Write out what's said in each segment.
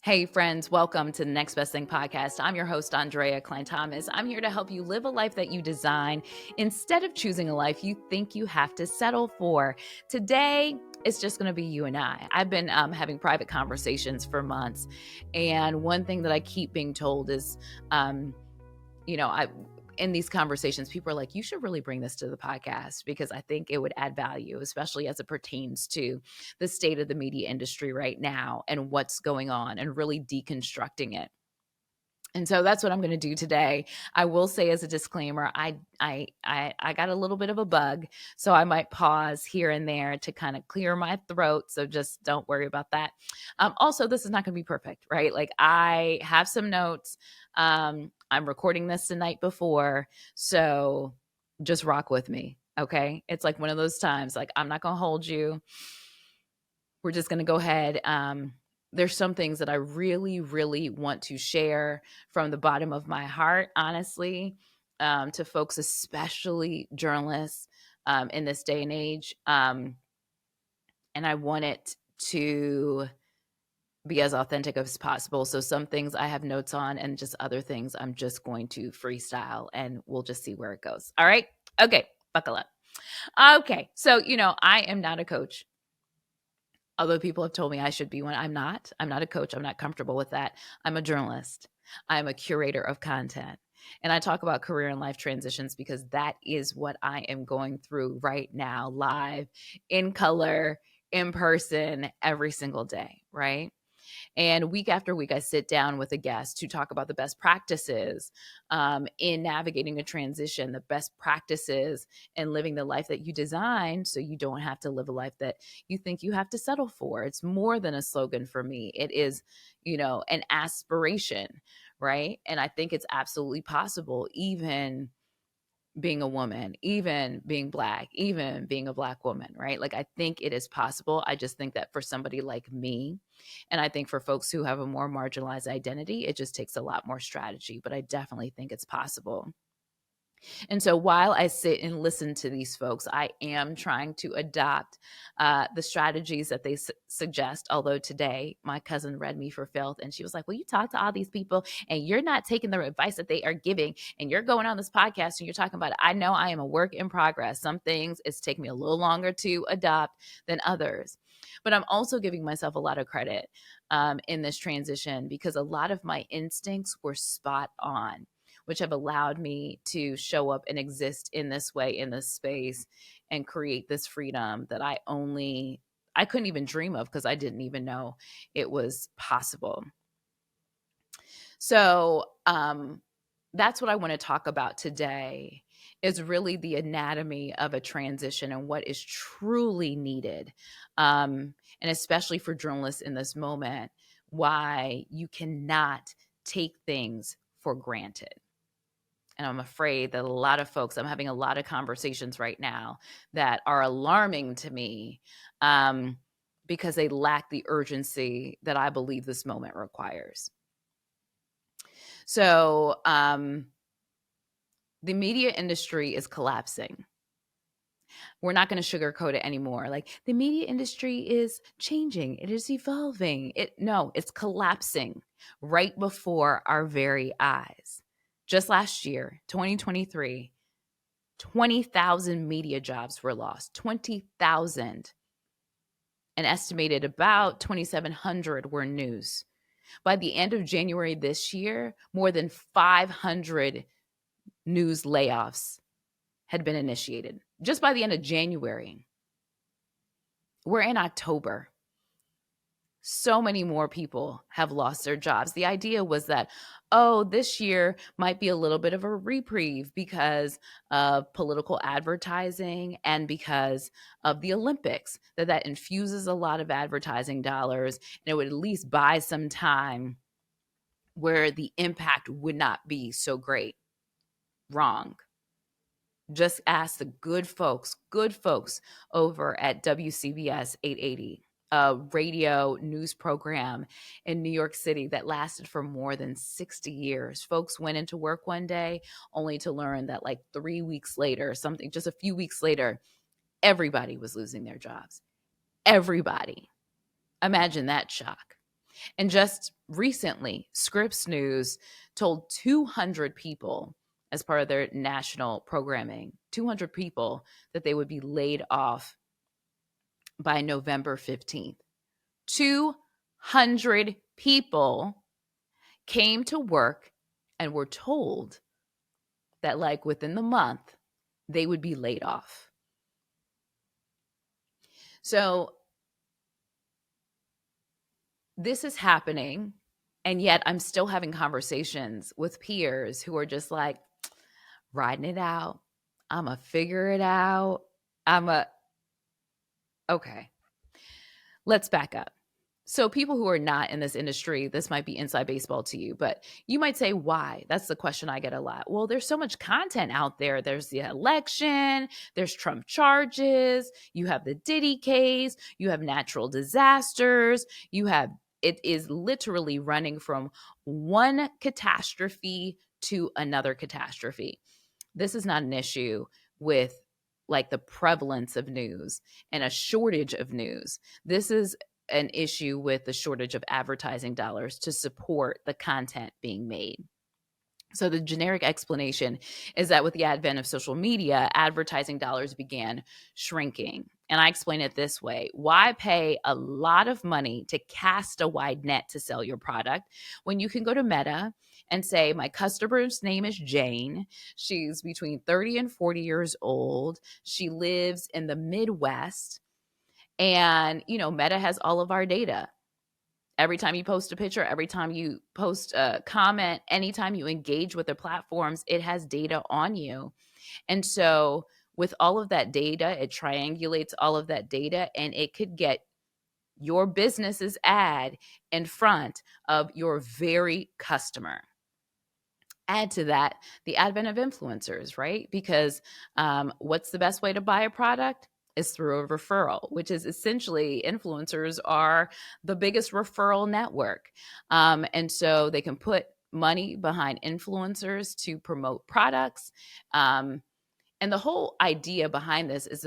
Hey friends, welcome to the Next Best Thing podcast. I'm your host, Andrea Cline-Thomas. I'm here to help you live a life that you design instead of choosing a life you think you have to settle for. Today, it's just going to be you and I. I've been having private conversations for months. And one thing that I keep being told is, in these conversations, people are like, you should really bring this to the podcast because I think it would add value, especially as it pertains to the state of the media industry right now and what's going on and really deconstructing it. And so that's what I'm going to do today. I will say as a disclaimer, I got a little bit of a bug, so I might pause here and there to kind of clear my throat. So just don't worry about that. Also, this is not going to be perfect, right? Like I have some notes. I'm recording this the night before, so just rock with me, okay? It's like one of those times, like I'm not going to hold you. We're just going to go ahead. There's some things that I really, really want to share from the bottom of my heart, honestly, to folks, especially journalists in this day and age. And I want it to be as authentic as possible. So some things I have notes on and just other things I'm just going to freestyle and we'll just see where it goes. All right. Okay. Buckle up. Okay. So, I am not a coach. Although people have told me I should be one, I'm not. I'm not a coach. I'm not comfortable with that. I'm a journalist. I'm a curator of content. And I talk about career and life transitions because that is what I am going through right now, live, in color, in person, every single day, right? And week after week, I sit down with a guest to talk about the best practices in navigating a transition, the best practices in living the life that you design so you don't have to live a life that you think you have to settle for. It's more than a slogan for me. It is, an aspiration, right? And I think it's absolutely possible, even being a woman, even being Black, even being a Black woman, right? Like, I think it is possible. I just think that for somebody like me, and I think for folks who have a more marginalized identity, it just takes a lot more strategy, but I definitely think it's possible. And so while I sit and listen to these folks, I am trying to adopt the strategies that they suggest. Although today, my cousin read me for filth and she was like, well, you talk to all these people and you're not taking the advice that they are giving. And you're going on this podcast and you're talking about it. I know I am a work in progress. Some things it's taken me a little longer to adopt than others. But I'm also giving myself a lot of credit in this transition because a lot of my instincts were spot on, which have allowed me to show up and exist in this way, in this space, and create this freedom that I couldn't even dream of because I didn't even know it was possible. So that's what I want to talk about today, is really the anatomy of a transition and what is truly needed. And especially for journalists in this moment, why you cannot take things for granted. And I'm afraid that I'm having a lot of conversations right now that are alarming to me because they lack the urgency that I believe this moment requires. So the media industry is collapsing. We're not going to sugarcoat it anymore. Like, the media industry is changing. It is evolving. No, it's collapsing right before our very eyes. Just last year, 2023, 20,000 media jobs were lost. 20,000. An estimated about 2,700 were news. By the end of January this year, more than 500 news layoffs had been initiated. Just by the end of January. We're in October. So many more people have lost their jobs. The idea was that, this year might be a little bit of a reprieve because of political advertising and because of the Olympics, that infuses a lot of advertising dollars, and it would at least buy some time where the impact would not be so great. Wrong. Just ask the good folks over at WCBS 880. A radio news program in New York City that lasted for more than 60 years. Folks went into work one day only to learn that like 3 weeks later, just a few weeks later, everybody was losing their jobs. Everybody. Imagine that shock. And just recently, Scripps News told 200 people as part of their national programming, 200 people that they would be laid off by November 15th. 200 people came to work and were told that, like, within the month, they would be laid off. So this is happening, and yet I'm still having conversations with peers who are just like, riding it out. I'm going to figure it out. Okay, let's back up. So people who are not in this industry, this might be inside baseball to you, but you might say, why? That's the question I get a lot. Well, there's so much content out there. There's the election, there's Trump charges, you have the Diddy case, you have natural disasters, it is literally running from one catastrophe to another catastrophe. This is not an issue with like the prevalence of news and a shortage of news. This is an issue with the shortage of advertising dollars to support the content being made. So the generic explanation is that with the advent of social media, advertising dollars began shrinking. And I explain it this way. Why pay a lot of money to cast a wide net to sell your product when you can go to Meta and say, my customer's name is Jane. She's between 30 and 40 years old. She lives in the Midwest. And, Meta has all of our data. Every time you post a picture, every time you post a comment, anytime you engage with the platforms, it has data on you. And so with all of that data, it triangulates all of that data, and it could get your business's ad in front of your very customer. Add to that the advent of influencers, right? Because what's the best way to buy a product? Is through a referral, which is essentially influencers are the biggest referral network. And so they can put money behind influencers to promote products. And the whole idea behind this is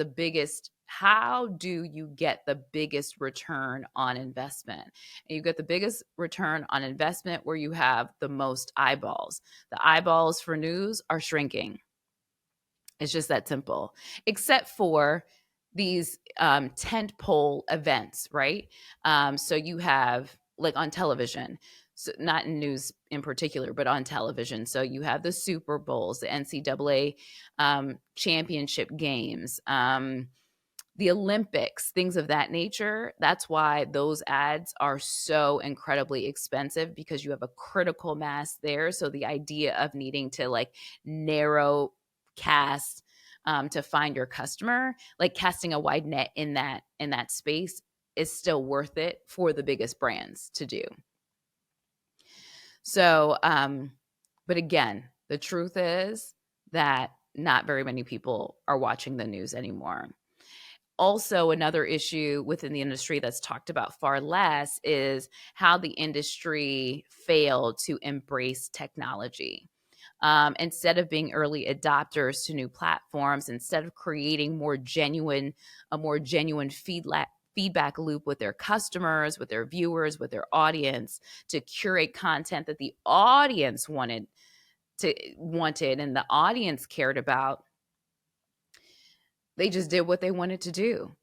how do you get the biggest return on investment? And you get the biggest return on investment where you have the most eyeballs. The eyeballs for news are shrinking. It's just that simple, except for these tent pole events, right? So you have like on television, so not in news in particular, but on television. So you have the Super Bowls, the NCAA championship games, the Olympics, things of that nature. That's why those ads are so incredibly expensive, because you have a critical mass there. So the idea of needing to like narrow cast to find your customer, like casting a wide net in that space, is still worth it for the biggest brands to do. So, but again, the truth is that not very many people are watching the news anymore. Also, another issue within the industry that's talked about far less is how the industry failed to embrace technology. Instead of being early adopters to new platforms, instead of creating a more genuine feedback loop with their customers, with their viewers, with their audience, to curate content that the audience wanted and the audience cared about, they just did what they wanted to do.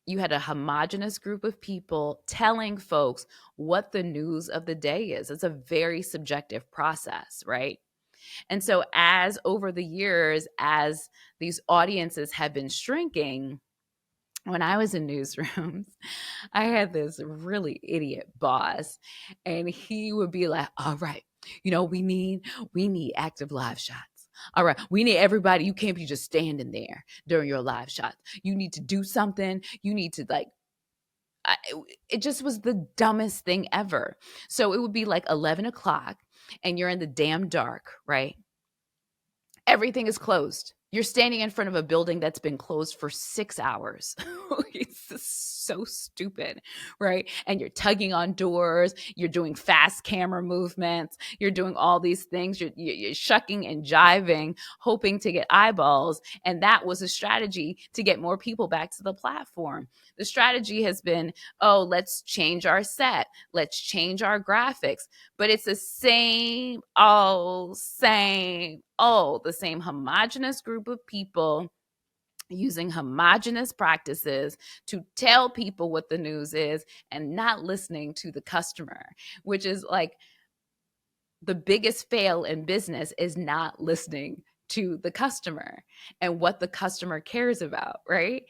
You had a homogenous group of people telling folks what the news of the day is. It's a very subjective process, right? And so as over the years, as these audiences have been shrinking, when I was in newsrooms, I had this really idiot boss, and he would be like, all right, we need active live shots. All right, we need everybody. You can't be just standing there during your live shots. You need to do something. You need to it just was the dumbest thing ever. So it would be like 11 o'clock and you're in the damn dark, right? Everything is closed. You're standing in front of a building that's been closed for 6 hours. It's so stupid, right? And you're tugging on doors, you're doing fast camera movements, you're doing all these things, you're shucking and jiving, hoping to get eyeballs. And that was a strategy to get more people back to the platform. The strategy has been, oh, let's change our set, let's change our graphics, but it's the same old, the same homogenous group of people using homogenous practices to tell people what the news is and not listening to the customer, which is like the biggest fail in business, is not listening to the customer and what the customer cares about, right?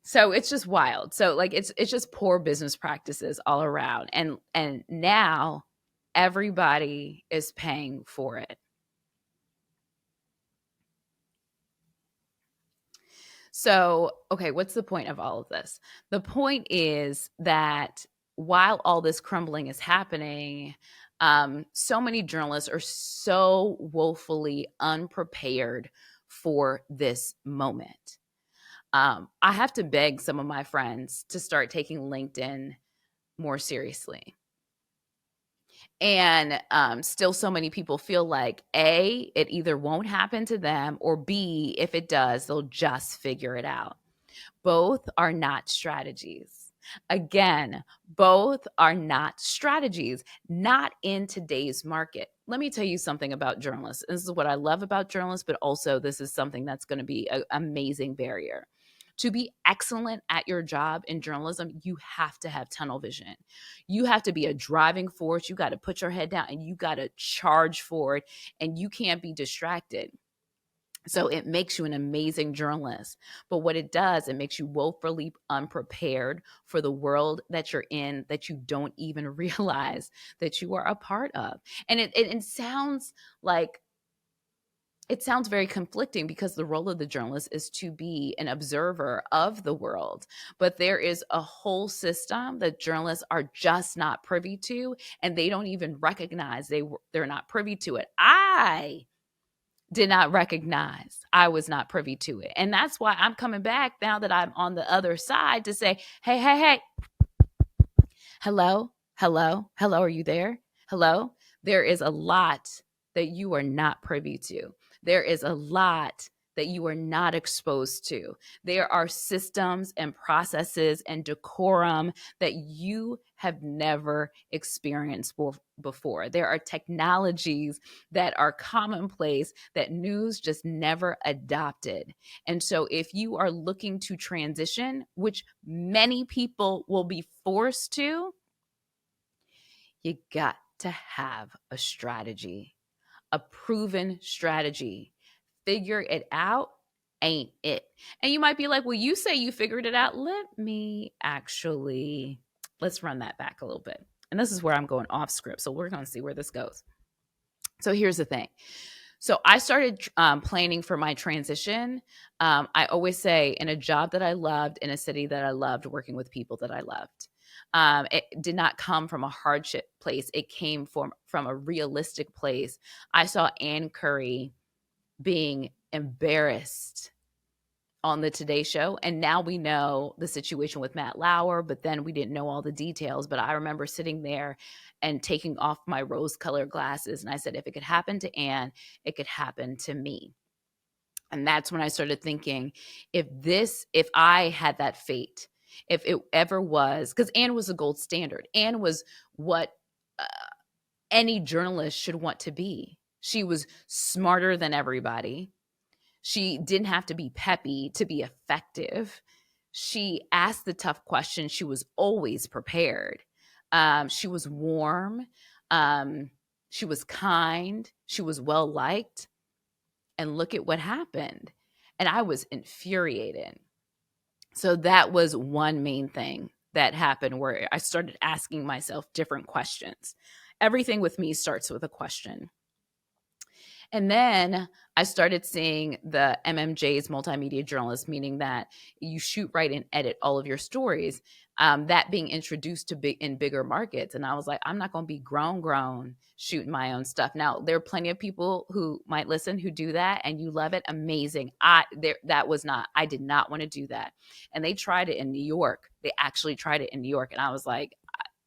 So it's just wild. So like it's just poor business practices all around. And now everybody is paying for it. So, okay, what's the point of all of this? The point is that while all this crumbling is happening, so many journalists are so woefully unprepared for this moment. I have to beg some of my friends to start taking LinkedIn more seriously. And still, so many people feel like A, it either won't happen to them, or B, if it does, they'll just figure it out. Both are not strategies. Again, both are not strategies, not in today's market. Let me tell you something about journalists. This is what I love about journalists, but also this is something that's going to be an amazing barrier. To be excellent at your job in journalism, you have to have tunnel vision. You have to be a driving force. You got to put your head down and you got to charge forward, and you can't be distracted. So it makes you an amazing journalist. But what it does, it makes you woefully unprepared for the world that you're in, that you don't even realize that you are a part of. And it sounds like, it sounds very conflicting, because the role of the journalist is to be an observer of the world. But there is a whole system that journalists are just not privy to, and they don't even recognize they're not privy to it. I did not recognize I was not privy to it. And that's why I'm coming back now that I'm on the other side to say, hey, hey, hey, hello, hello, hello, are you there? Hello? There is a lot that you are not privy to. There is a lot that you are not exposed to. There are systems and processes and decorum that you have never experienced before. There are technologies that are commonplace that news just never adopted. And so if you are looking to transition, which many people will be forced to, you got to have a strategy, a proven strategy. Figure it out ain't it. And you might be like, well, you say you figured it out. Let's run that back a little bit. And this is where I'm going off script. So we're going to see where this goes. So here's the thing. So I started planning for my transition. I always say, in a job that I loved, in a city that I loved, working with people that I loved. It did not come from a hardship place. It came from a realistic place. I saw Ann Curry being embarrassed on the Today Show. And now we know the situation with Matt Lauer, but then we didn't know all the details. But I remember sitting there and taking off my rose-colored glasses. And I said, if it could happen to Ann, it could happen to me. And that's when I started thinking, if I had that fate, if it ever was, because Ann was a gold standard. Ann was what any journalist should want to be. She was smarter than everybody. She didn't have to be peppy to be effective. She asked the tough questions. She was always prepared. She was warm. She was kind. She was well liked. And look at what happened. And I was infuriated. So that was one main thing that happened, where I started asking myself different questions. Everything with me starts with a question. And then I started seeing the MMJ's, multimedia journalist, meaning that you shoot, write, and edit all of your stories. That being introduced to in bigger markets, and I was like, I'm not going to be grown shooting my own stuff. Now there are plenty of people who might listen who do that, and you love it, amazing. I did not want to do that, and they tried it in New York. They actually tried it in New York, and I was like,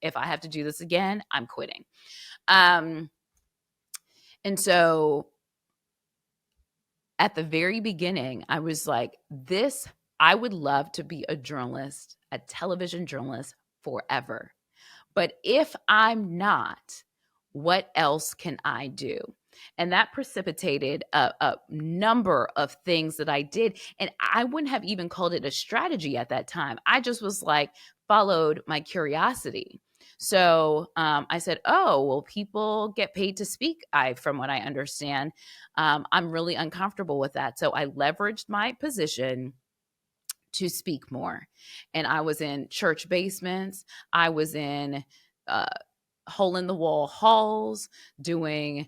if I have to do this again, I'm quitting. And so at the very beginning, I was like, I would love to be a journalist, a television journalist forever. But if I'm not, what else can I do? And that precipitated a number of things that I did. And I wouldn't have even called it a strategy at that time. I just was like, followed my curiosity. So I said, oh, well, people get paid to speak. From what I understand, I'm really uncomfortable with that. So I leveraged my position to speak more. And I was in church basements. I was in hole in the wall halls, doing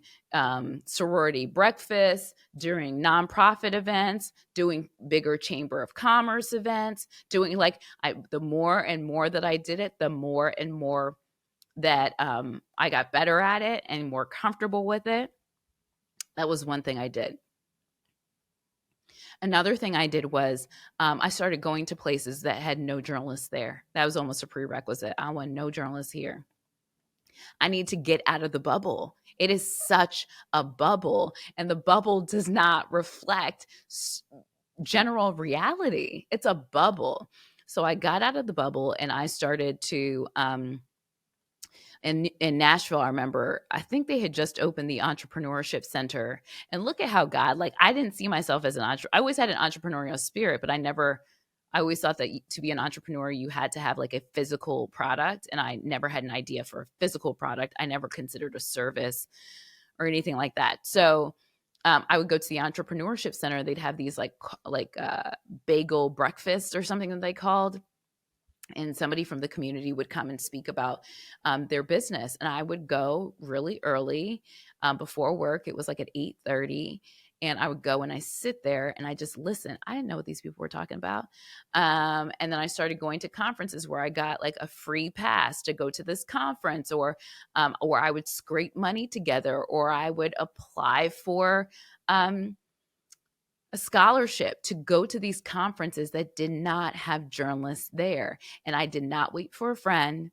sorority breakfasts, doing nonprofit events, doing bigger chamber of commerce events, doing the more and more that I did it, the more and more that I got better at it and more comfortable with it. That was one thing I did. Another thing I did was I started going to places that had no journalists there. That was almost a prerequisite. I want no journalists here. I need to get out of the bubble. It is such a bubble, and the bubble does not reflect general reality. It's a bubble. So I got out of the bubble and I started to in Nashville, I remember, I think they had just opened the Entrepreneurship Center. And look at how God, I didn't see myself as an entrepreneur. I always had an entrepreneurial spirit, but I always thought that to be an entrepreneur, you had to have like a physical product. And I never had an idea for a physical product. I never considered a service or anything like that. So I would go to the Entrepreneurship Center. They'd have these bagel breakfast or something that they called. And somebody from the community would come and speak about their business. And I would go really early before work. It was like at 8:30. And I would go and I sit there and I just listen. I didn't know what these people were talking about. And then I started going to conferences where I got like a free pass to go to this conference, or I would scrape money together, or I would apply for a scholarship to go to these conferences that did not have journalists there. And I did not wait for a friend.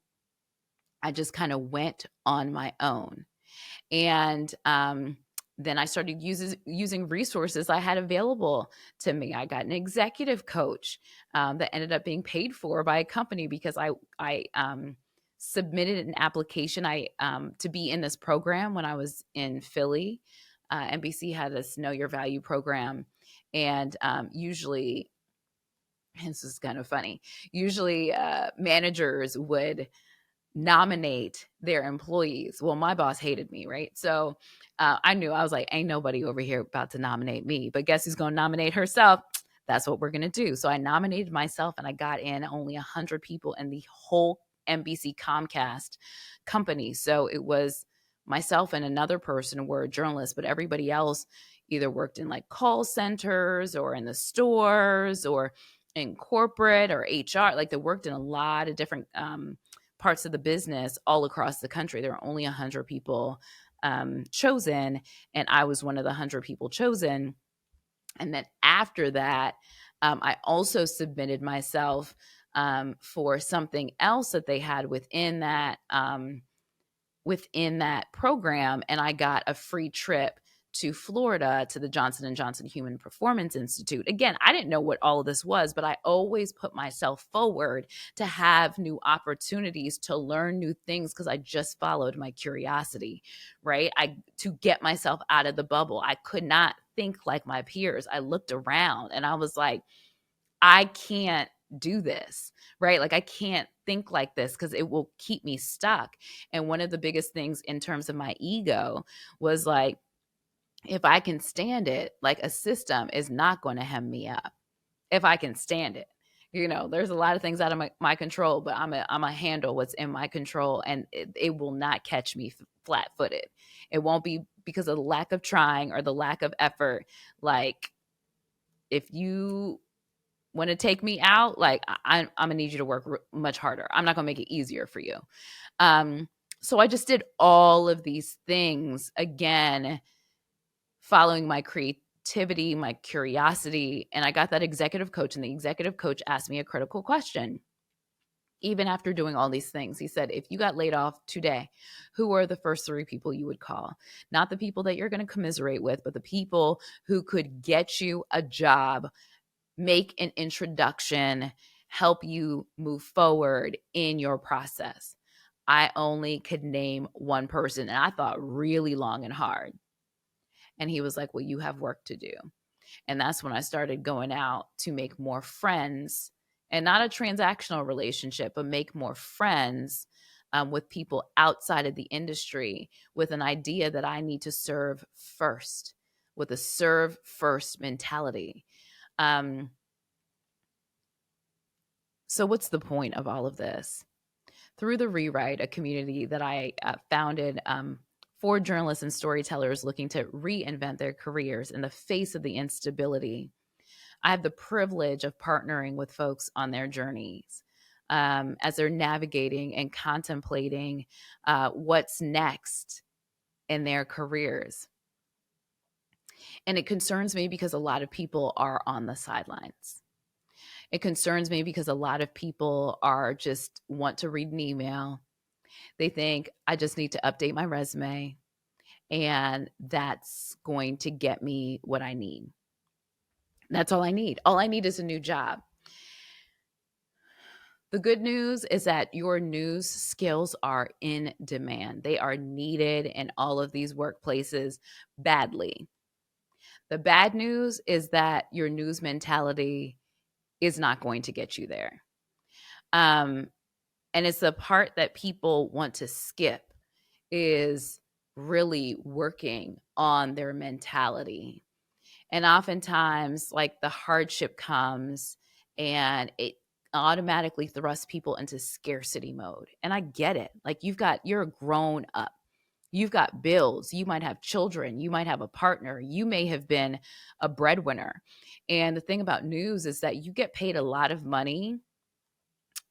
I just kind of went on my own. And then I started using resources I had available to me. I got an executive coach that ended up being paid for by a company because I submitted an application to be in this program when I was in Philly. NBC had this Know Your Value program. And usually, this is kind of funny, usually managers would nominate their employees. Well, my boss hated me, right? So I knew, I was like, ain't nobody over here about to nominate me. But guess who's going to nominate herself? That's what we're going to do. So I nominated myself and I got in only 100 people in the whole NBC Comcast company. So it was myself and another person were journalists, but everybody else either worked in like call centers or in the stores or in corporate or HR. Like they worked in a lot of different parts of the business all across the country. There were only 100 people chosen, and I was one of the 100 people chosen. And then after that, I also submitted myself for something else that they had within that program, and I got a free trip to Florida to the Johnson & Johnson Human Performance Institute. Again, I didn't know what all of this was, but I always put myself forward to have new opportunities, to learn new things, because I just followed my curiosity, right? To get myself out of the bubble. I could not think like my peers. I looked around and I was like, I can't do this, right? Like I can't think like this because it will keep me stuck. And one of the biggest things in terms of my ego was like, if I can stand it, like a system is not going to hem me up. If I can stand it, there's a lot of things out of my control, but I'm a handle what's in my control, and it will not catch me flat-footed. It won't be because of the lack of trying or the lack of effort. Like, if you want to take me out, like I'm gonna need you to work much harder. I'm not gonna make it easier for you. Um, so I just did all of these things again, following my creativity, my curiosity, and I got that executive coach, and the executive coach asked me a critical question. Even after doing all these things, he said, if you got laid off today, who are the first 3 people you would call? Not the people that you're going to commiserate with, but the people who could get you a job, make an introduction, help you move forward in your process. I only could name one person, and I thought really long and hard. And he was like, well, you have work to do. And that's when I started going out to make more friends, and not a transactional relationship, but make more friends with people outside of the industry, with an idea that I need to serve first, with a serve first mentality. So what's the point of all of this? Through the Rewrite, a community that I founded for journalists and storytellers looking to reinvent their careers in the face of the instability, I have the privilege of partnering with folks on their journeys as they're navigating and contemplating what's next in their careers. And it concerns me because a lot of people are on the sidelines. It concerns me because a lot of people are just want to read an email. They think, I just need to update my resume, and that's going to get me what I need. That's all I need. All I need is a new job. The good news is that your news skills are in demand. They are needed in all of these workplaces badly. The bad news is that your news mentality is not going to get you there. And it's the part that people want to skip, is really working on their mentality. And oftentimes, like, the hardship comes and it automatically thrusts people into scarcity mode. And I get it. Like, you're a grown up. You've got bills. You might have children. You might have a partner. You may have been a breadwinner. And the thing about news is that you get paid a lot of money.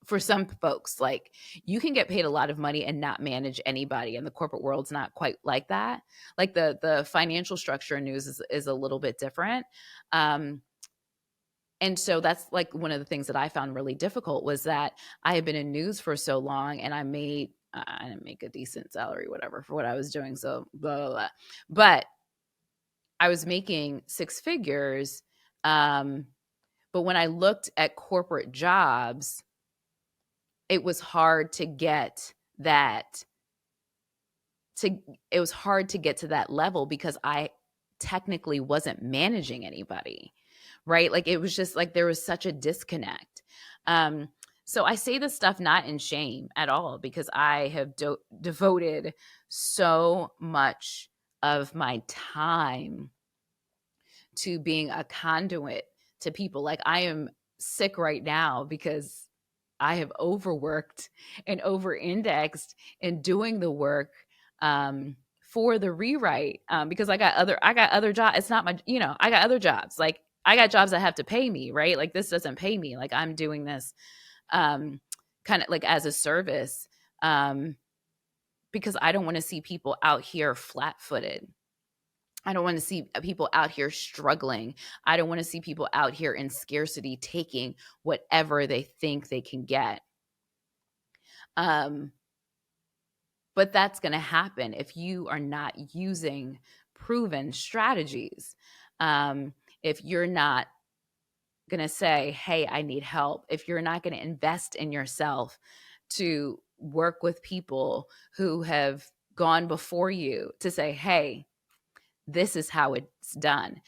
For some folks, like, you can get paid a lot of money and not manage anybody, and the corporate world's not quite like that. Like, the financial structure in news is a little bit different. And so that's like one of the things that I found really difficult, was that I had been in news for so long, and I didn't make a decent salary, whatever, for what I was doing. So blah, blah, blah. But I was making 6 figures. But when I looked at corporate jobs, it was hard to get it was hard to get to that level, because I technically wasn't managing anybody, right? Like, it was just like there was such a disconnect. So I say this stuff not in shame at all, because I have devoted so much of my time to being a conduit to people. Like, I am sick right now because I have overworked and over-indexed in doing the work for the Rewrite, because I got other jobs. It's not my, I got other jobs. Like, I got jobs that have to pay me, right? Like, this doesn't pay me. Like, I'm doing this kind of like as a service, because I don't want to see people out here flat-footed. I don't want to see people out here struggling. I don't want to see people out here in scarcity, taking whatever they think they can get. But that's going to happen if you are not using proven strategies. If you're not going to say, hey, I need help. If you're not going to invest in yourself to work with people who have gone before you to say, hey, this is how it's done.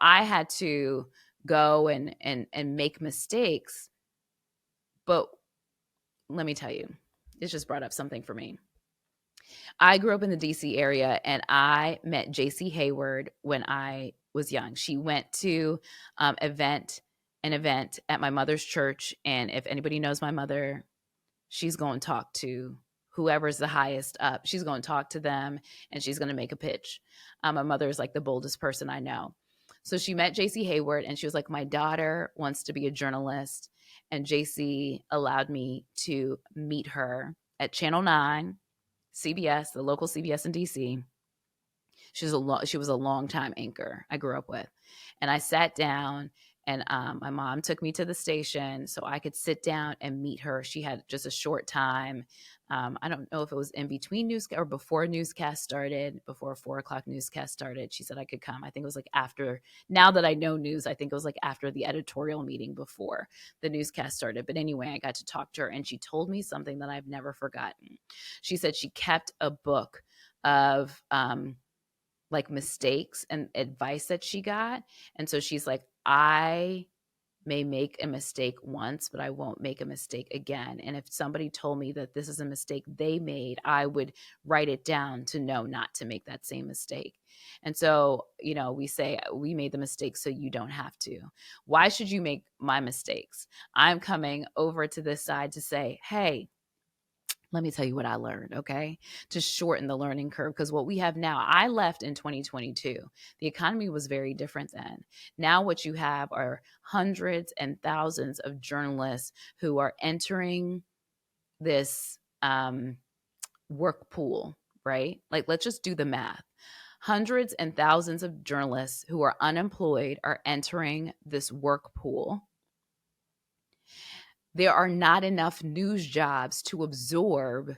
I had to go and make mistakes, but let me tell you, it just brought up something for me. I grew up in the DC area, and I met JC Hayward when I was young. She went to an event at my mother's church. And if anybody knows my mother, she's going to talk to whoever's the highest up. She's going to talk to them and she's going to make a pitch. My mother is like the boldest person I know. So she met JC Hayward and she was like, my daughter wants to be a journalist. And JC allowed me to meet her at Channel 9, CBS, the local CBS in DC. She was a long time anchor I grew up with. And I sat down and my mom took me to the station so I could sit down and meet her. She had just a short time. I don't know if it was in between news or before newscast started, before a 4 o'clock newscast started. She said I could come. I think it was like after, now that I know news, I think it was like after the editorial meeting before the newscast started. But anyway, I got to talk to her and she told me something that I've never forgotten. She said she kept a book of like mistakes and advice that she got. And so she's like, I may make a mistake once, but I won't make a mistake again. And if somebody told me that this is a mistake they made, I would write it down to know not to make that same mistake. And so, you know, we say we made the mistake so you don't have to. Why should you make my mistakes? I'm coming over to this side to say, hey, let me tell you what I learned, okay? To shorten the learning curve. Because what we have now, I left in 2022. The economy was very different then. Now, what you have are hundreds and thousands of journalists who are entering this work pool, right? Like, let's just do the math. Hundreds and thousands of journalists who are unemployed are entering this work pool. There are not enough news jobs to absorb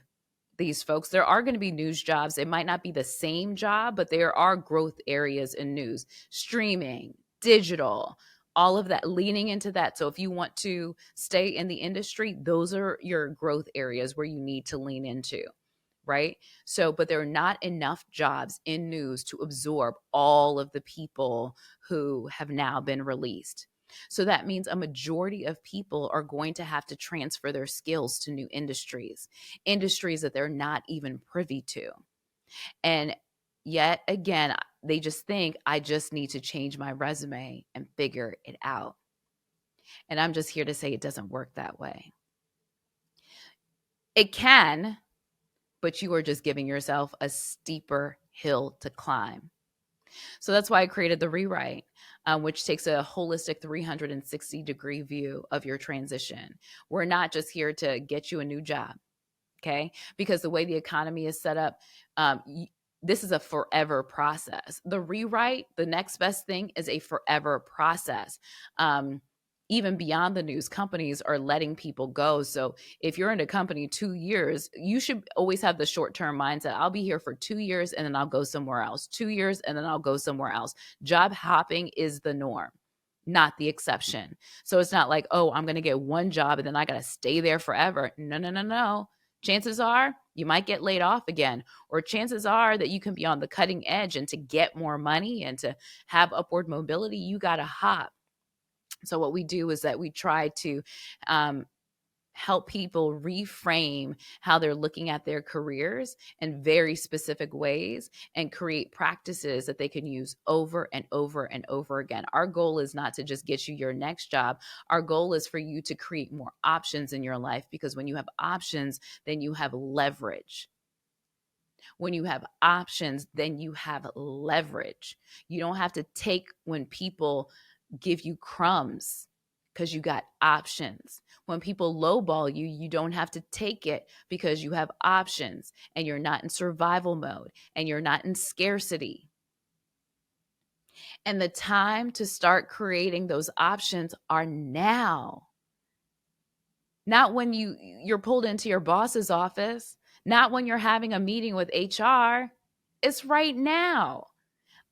these folks. There are going to be news jobs. It might not be the same job, but there are growth areas in news, streaming, digital, all of that, leaning into that. So if you want to stay in the industry, those are your growth areas where you need to lean into, right? So, but there are not enough jobs in news to absorb all of the people who have now been released. So that means a majority of people are going to have to transfer their skills to new industries that they're not even privy to. And yet again, they just think, I just need to change my resume and figure it out. And I'm just here to say it doesn't work that way. It can, but you are just giving yourself a steeper hill to climb. So that's why I created the rewrite, which takes a holistic 360-degree view of your transition. We're not just here to get you a new job, okay? Because the way the economy is set up, this is a forever process. The rewrite, the next best thing, is a forever process. Even beyond the news, companies are letting people go. So if you're in a company 2 years, you should always have the short-term mindset. I'll be here for 2 years and then I'll go somewhere else. 2 years and then I'll go somewhere else. Job hopping is the norm, not the exception. So it's not like, oh, I'm going to get one job and then I got to stay there forever. No. Chances are you might get laid off again, or chances are that you can be on the cutting edge, and to get more money and to have upward mobility, you got to hop. So what we do is that we try to help people reframe how they're looking at their careers in very specific ways and create practices that they can use over and over and over again. Our goal is not to just get you your next job. Our goal is for you to create more options in your life, because when you have options, then you have leverage. When you have options, then you have leverage. You don't have to take when people give you crumbs, because you got options. When people lowball you, you don't have to take it, because you have options and you're not in survival mode and you're not in scarcity. And the time to start creating those options are now. Not when you're pulled into your boss's office, not when you're having a meeting with HR. It's right now.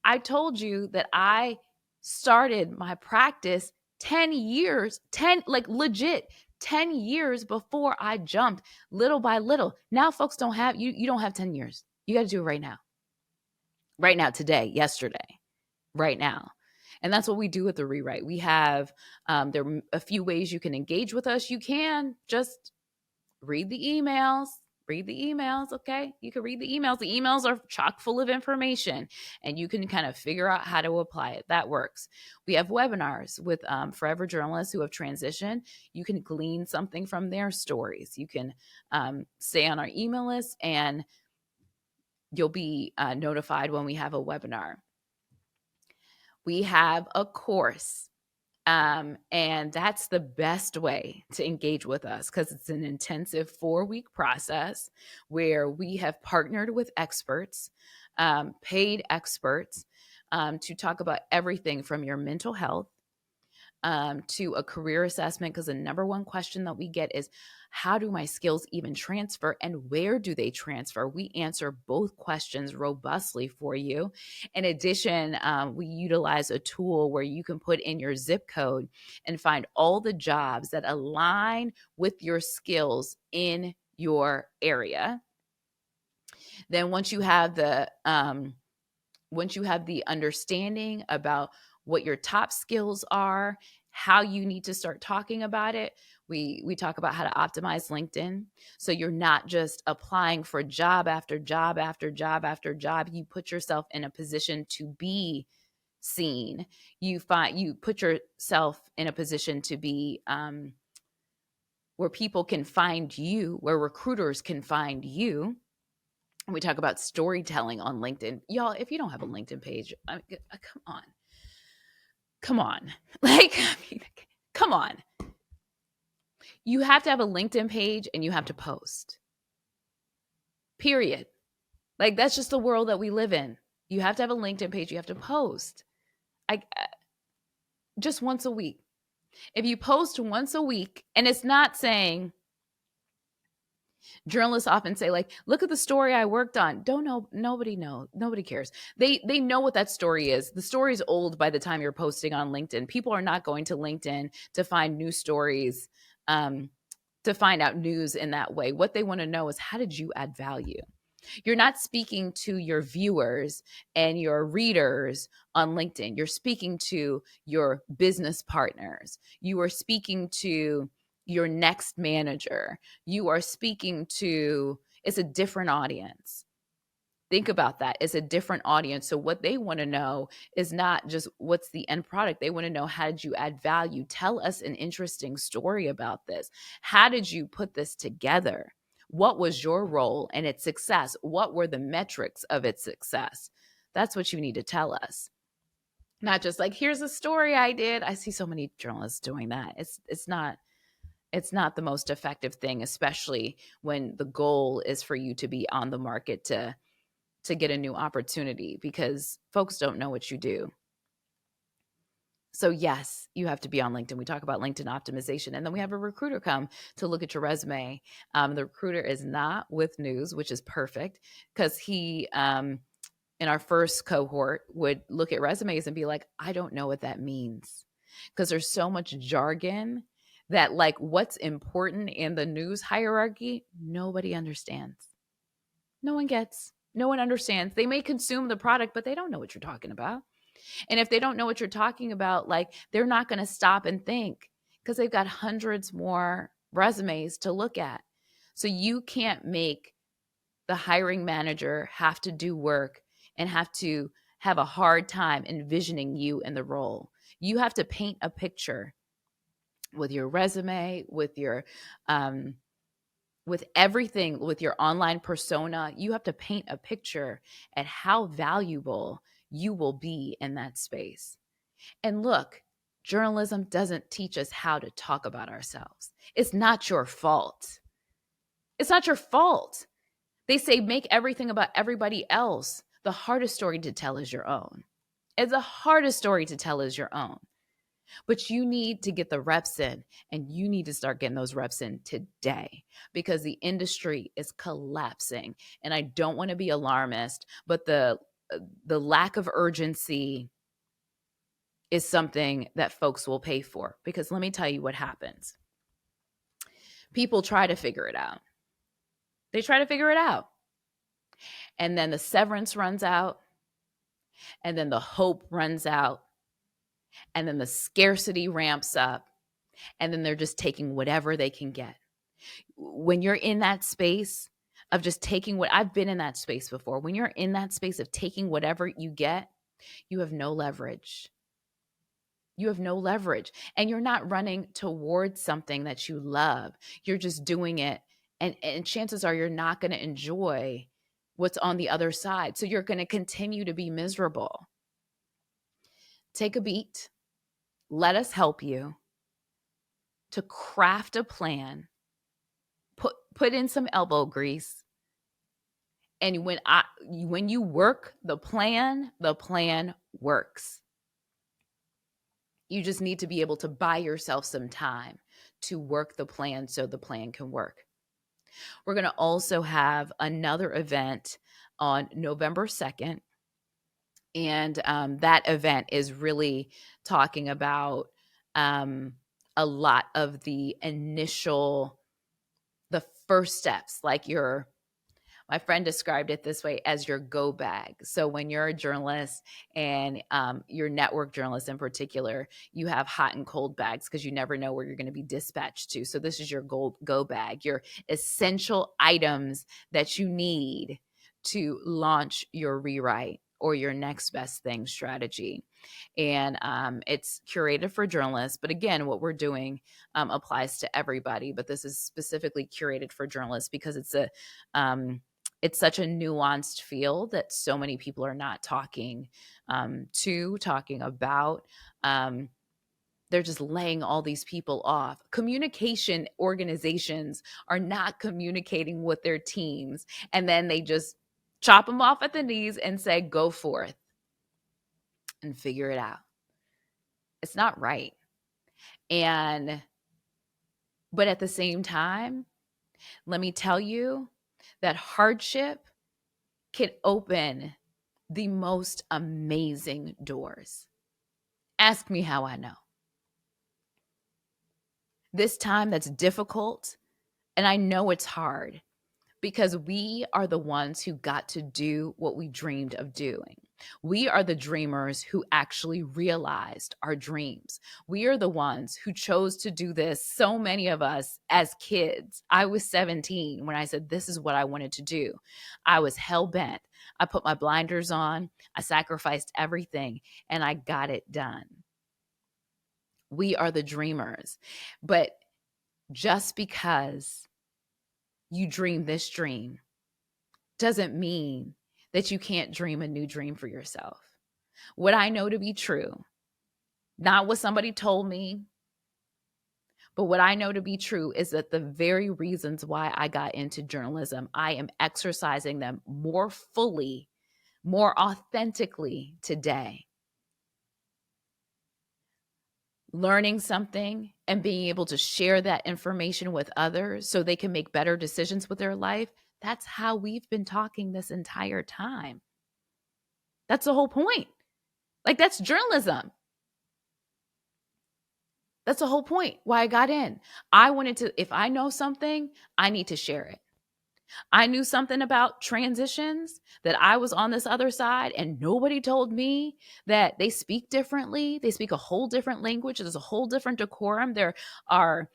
I told you that I started my practice 10 years, 10 years before I jumped, little by little. Now folks don't have, you don't have 10 years. You got to do it right now. Right now, today, yesterday, right now. And that's what we do with the rewrite. We have, there are a few ways you can engage with us. You can just read the emails, Read the emails, okay? You can read the emails. The emails are chock full of information, and you can kind of figure out how to apply it. That works. We have webinars with forever journalists who have transitioned. You can glean something from their stories. You can stay on our email list, and you'll be notified when we have a webinar. We have a course. And that's the best way to engage with us, because it's an intensive 4-week process where we have partnered with experts, paid experts, to talk about everything from your mental health to a career assessment. Because the number one question that we get is, how do my skills even transfer, and where do they transfer? We answer both questions robustly for you. In addition, we utilize a tool where you can put in your zip code and find all the jobs that align with your skills in your area. Then once you have the understanding about what your top skills are, how you need to start talking about it, we talk about how to optimize LinkedIn. So you're not just applying for job after job after job after job. You put yourself in a position to be seen. You put yourself in a position to be where people can find you, where recruiters can find you. We talk about storytelling on LinkedIn. Y'all, if you don't have a LinkedIn page, I mean, come on. Like, I mean, come on. You have to have a LinkedIn page, and you have to post. Period. Like, that's just the world that we live in. You have to have a LinkedIn page. You have to post. Just once a week. If you post once a week, and it's not saying, journalists often say, like, look at the story I worked on. Don't know. Nobody knows. Nobody cares. They know what that story is. The story's old by the time you're posting on LinkedIn. People are not going to LinkedIn to find new stories, to find out news in that way. What they want to know is, how did you add value? You're not speaking to your viewers and your readers on LinkedIn. You're speaking to your business partners. You are speaking to your next manager. You are speaking to, it's a different audience. Think about that. It's a different audience. So what they want to know is not just what's the end product. They want to know, how did you add value? Tell us an interesting story about this. How did you put this together? What was your role in its success? What were the metrics of its success? That's what you need to tell us. Not just like, here's a story I did. I see so many journalists doing that. It's not the most effective thing, especially when the goal is for you to be on the market to get a new opportunity, because folks don't know what you do. So yes, you have to be on LinkedIn. We talk about LinkedIn optimization, and then we have a recruiter come to look at your resume. The recruiter is not with news, which is perfect, because he, in our first cohort, would look at resumes and be like, I don't know what that means, because there's so much jargon that, like, what's important in the news hierarchy, nobody understands. No one gets. No one understands. They may consume the product, but they don't know what you're talking about. And if they don't know what you're talking about, like, they're not going to stop and think, because they've got hundreds more resumes to look at. So you can't make the hiring manager have to do work and have to have a hard time envisioning you in the role. You have to paint a picture with your resume, with your with everything, with your online persona. You have to paint a picture at how valuable you will be in that space. And look, journalism doesn't teach us how to talk about ourselves. It's not your fault. It's not your fault. They say make everything about everybody else. The hardest story to tell is your own. It's the hardest story to tell is your own. But you need to get the reps in, and you need to start getting those reps in today, because the industry is collapsing. And I don't want to be alarmist, but the lack of urgency is something that folks will pay for, because let me tell you what happens. People try to figure it out. They try to figure it out. And then the severance runs out, and then the hope runs out, and then the scarcity ramps up, and then they're just taking whatever they can get. When you're in that space, of just taking what I've been in that space before. When you're in that space of taking whatever you get, you have no leverage. You have no leverage, and you're not running towards something that you love. You're just doing it. And chances are you're not going to enjoy what's on the other side. So you're going to continue to be miserable. Take a beat. Let us help you to craft a plan. Put in some elbow grease. And when you work the plan works. You just need to be able to buy yourself some time to work the plan so the plan can work. We're going to also have another event on November 2nd. And that event is really talking about a lot of the first steps, like my friend described it this way as your go bag. So when you're a journalist and you're network journalist in particular, you have hot and cold bags because you never know where you're going to be dispatched to. So this is your go bag, your essential items that you need to launch your rewrite or your next best thing strategy. And it's curated for journalists. But again, what we're doing applies to everybody. But this is specifically curated for journalists because it's such a nuanced field that so many people are not talking about. They're just laying all these people off. Communication organizations are not communicating with their teams, and then they just chop them off at the knees and say, go forth and figure it out. It's not right. But at the same time, let me tell you that hardship can open the most amazing doors. Ask me how I know. This time that's difficult, and I know it's hard because we are the ones who got to do what we dreamed of doing. We are the dreamers who actually realized our dreams. We are the ones who chose to do this. So many of us as kids, I was 17 when I said, this is what I wanted to do. I was hell bent. I put my blinders on. I sacrificed everything and I got it done. We are the dreamers. But just because you dream this dream doesn't mean that you can't dream a new dream for yourself. What I know to be true, not what somebody told me, but what I know to be true is that the very reasons why I got into journalism, I am exercising them more fully, more authentically today. Learning something and being able to share that information with others so they can make better decisions with their life. That's how we've been talking this entire time. That's the whole point. Like, that's journalism. That's the whole point why I got in. I wanted to, if I know something, I need to share it. I knew something about transitions, that I was on this other side, and nobody told me that they speak differently. They speak a whole different language. There's a whole different decorum. There are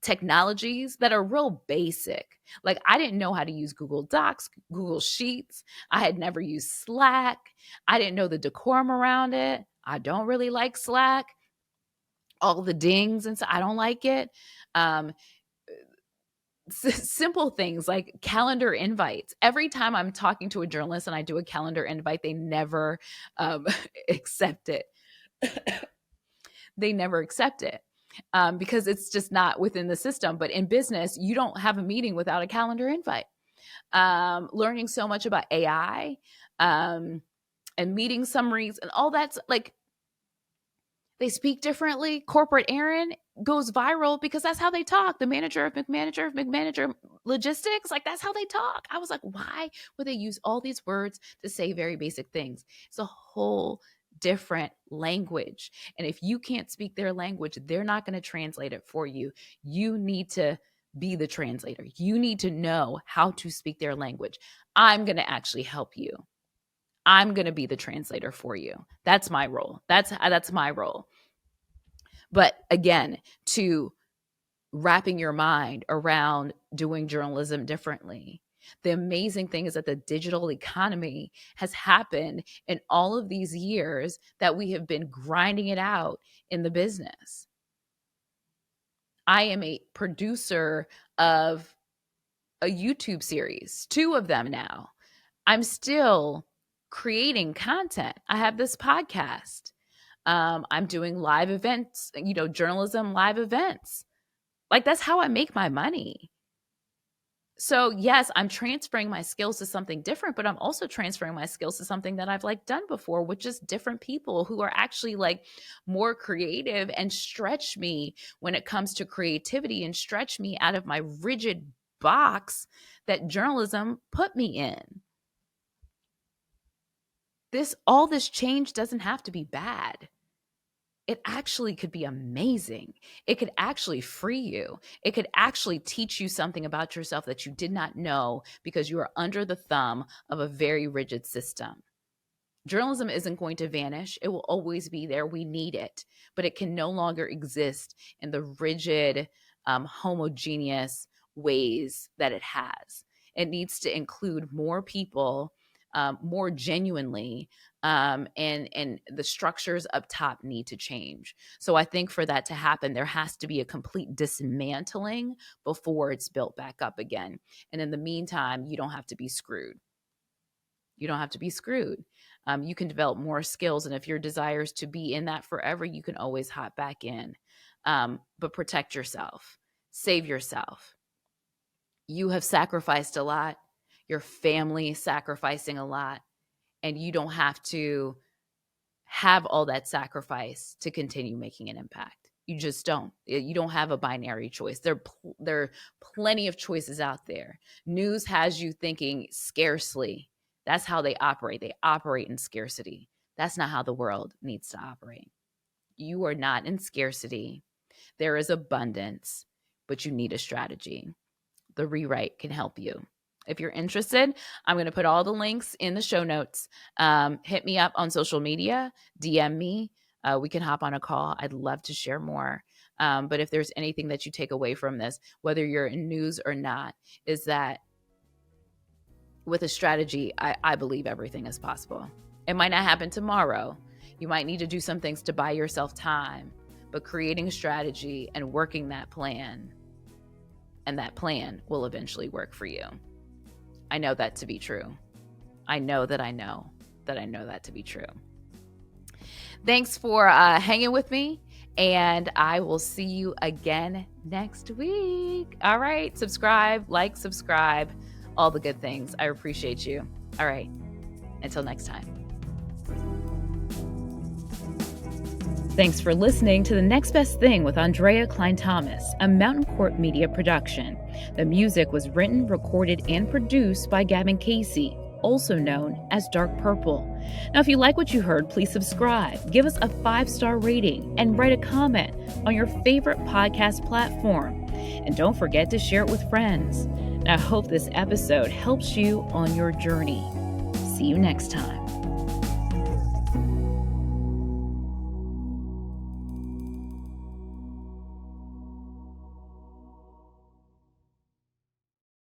technologies that are real basic. Like, I didn't know how to use Google Docs, Google Sheets. I had never used Slack. I didn't know the decorum around it. I don't really like Slack. All the dings and so I don't like it. Simple things like calendar invites. Every time I'm talking to a journalist and I do a calendar invite, they never accept it. They never accept it because it's just not within the system. But in business, you don't have a meeting without a calendar invite. Learning so much about AI and meeting summaries and all that's like, they speak differently. Corporate Aaron goes viral because that's how they talk. The manager of McManager Logistics, like, that's how they talk. I was like, why would they use all these words to say very basic things? It's a whole different language. And if you can't speak their language, they're not going to translate it for you. You need to be the translator. You need to know how to speak their language. I'm going to actually help you. I'm going to be the translator for you. That's my role. That's my role. But again, to wrapping your mind around doing journalism differently The amazing thing is that the digital economy has happened in all of these years that we have been grinding it out in the business. I am a producer of a YouTube series, 2 of them now. I'm still creating content. I have this podcast. I'm doing live events, journalism live events. Like, that's how I make my money. So yes, I'm transferring my skills to something different, but I'm also transferring my skills to something that I've done before with just different people who are actually more creative and stretch me when it comes to creativity and stretch me out of my rigid box that journalism put me in. All this change doesn't have to be bad. It actually could be amazing. It could actually free you. It could actually teach you something about yourself that you did not know because you are under the thumb of a very rigid system. Journalism isn't going to vanish. It will always be there. We need it, but it can no longer exist in the rigid, homogeneous ways that it has. It needs to include more people, more genuinely, and the structures up top need to change. So I think for that to happen, there has to be a complete dismantling before it's built back up again. And in the meantime, you don't have to be screwed. You don't have to be screwed. You can develop more skills. And if your desire is to be in that forever, you can always hop back in. But protect yourself. Save yourself. You have sacrificed a lot. Your family is sacrificing a lot. And you don't have to have all that sacrifice to continue making an impact. You just don't. You don't have a binary choice. There are plenty of choices out there. News has you thinking scarcely. That's how they operate. They operate in scarcity. That's not how the world needs to operate. You are not in scarcity. There is abundance, but you need a strategy. The rewrite can help you. If you're interested, I'm going to put all the links in the show notes. Hit me up on social media, DM me. We can hop on a call. I'd love to share more. But if there's anything that you take away from this, whether you're in news or not, is that with a strategy, I believe everything is possible. It might not happen tomorrow. You might need to do some things to buy yourself time, but creating a strategy and working that plan, and that plan will eventually work for you. I know that to be true. I know that to be true. Thanks for hanging with me, and I will see you again next week. All right, subscribe, all the good things. I appreciate you. All right, until next time. Thanks for listening to The Next Best Thing with Andrea Cline-Thomas, a Mountain Court Media production. The music was written, recorded, and produced by Gavin Casey, also known as Dark Purple. Now, if you like what you heard, please subscribe, give us a 5-star rating, and write a comment on your favorite podcast platform. And don't forget to share it with friends. I hope this episode helps you on your journey. See you next time.